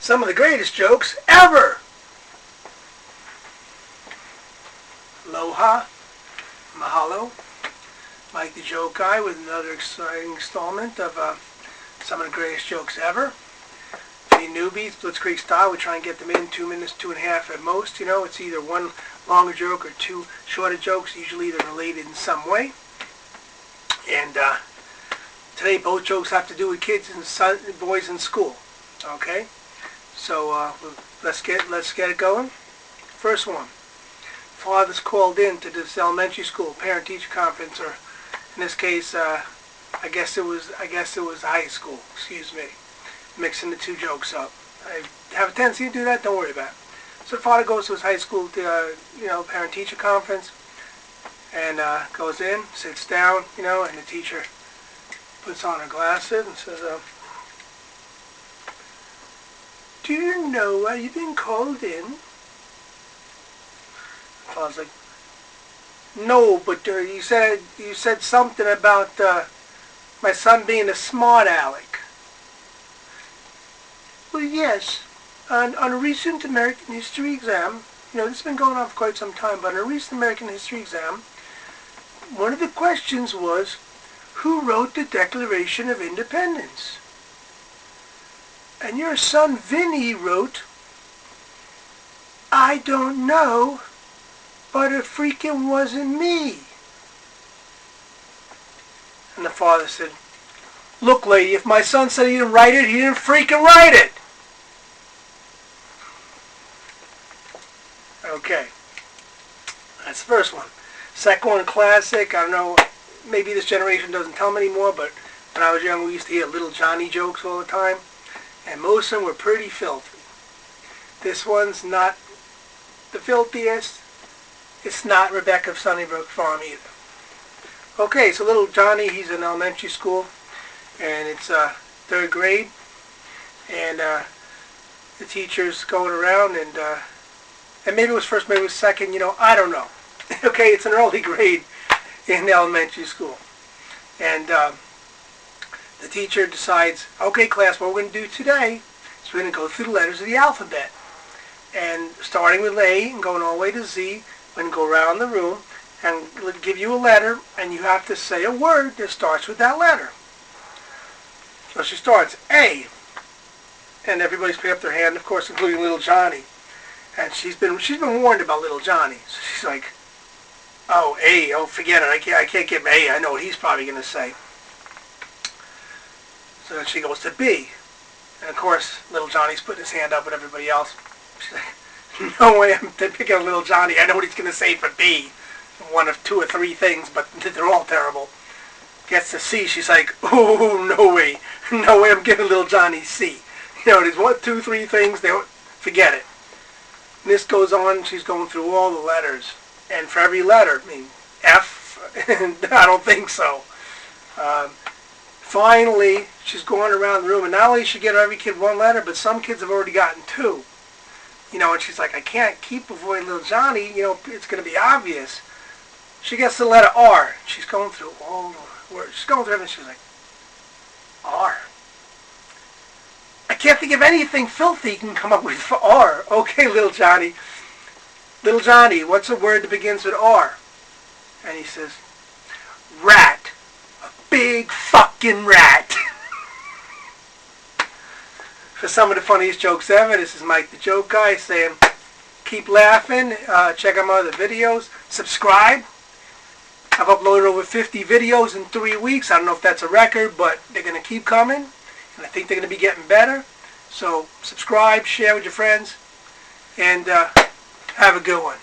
some of the greatest jokes ever. Aloha, mahalo, Mike the Joke Guy with another exciting installment of some of the greatest jokes ever. For you newbies, Blitzkrieg style, we try and get them in 2 minutes, 2.5 at most. You know, it's either one longer joke or two shorter jokes. Usually they're related in some way. And today both jokes have to do with kids and boys in school. Okay, so let's get it going. First one: father's called in to this elementary school parent-teacher conference, or in this case, I guess it was high school. Excuse me, mixing the two jokes up. I have a tendency to do that. Don't worry about it. So the father goes to his high school, parent-teacher conference, and goes in, sits down, and the teacher puts on her glasses and says, "Do you know why you've been called in?" The father's like, "No, but you said something about my son being a smart aleck." "Well, yes. On a recent American history exam, this has been going on for quite some time, but on a recent American history exam, one of the questions was, who wrote the Declaration of Independence? And your son Vinny wrote, I don't know, but it freaking wasn't me." And the father said, "Look, lady, if my son said he didn't write it, he didn't freaking write it." Okay, that's the first one. Second one, classic. I don't know, maybe this generation doesn't tell them anymore, but when I was young, we used to hear Little Johnny jokes all the time, and most of them were pretty filthy. This one's not the filthiest. It's not Rebecca of Sunnybrook Farm either. Okay, so Little Johnny, he's in elementary school, and it's 3rd grade, and the teacher's going around, and maybe it was first, maybe it was second, I don't know. Okay, it's an early grade in elementary school. And the teacher decides, okay, class, what we're going to do today is we're going to go through the letters of the alphabet. And starting with A and going all the way to Z, we're going to go around the room and give you a letter, and you have to say a word that starts with that letter. So she starts, A. And everybody's put up their hand, of course, including Little Johnny. And she's been warned about Little Johnny. So she's like, "Oh, A, oh, forget it. I can't give A. I know what he's probably going to say." So then she goes to B. And, of course, Little Johnny's putting his hand up with everybody else. She's like, "No way I'm picking on Little Johnny. I know what he's going to say for B. One of 2 or 3 things, but they're all terrible." Gets to C. She's like, "Oh, no way. No way I'm giving Little Johnny C. There's 1, 2, 3 things. Forget it." And this goes on. She's going through all the letters. And for every letter, F, I don't think so. Finally, she's going around the room, and not only did she get every kid 1 letter, but some kids have already gotten 2. And she's like, I can't keep avoiding Little Johnny, it's going to be obvious. She gets the letter R. She's going through all the words. She's going through everything. She's like, R. I can't think of anything filthy you can come up with for R. Okay, Little Johnny. Little Johnny, what's a word that begins with R? And he says, rat. A big fucking rat. For some of the funniest jokes ever, this is Mike the Joke Guy saying, keep laughing. Check out my other videos. Subscribe. I've uploaded over 50 videos in 3 weeks. I don't know if that's a record, but they're going to keep coming. And I think they're going to be getting better. So subscribe, share with your friends, and have a good one.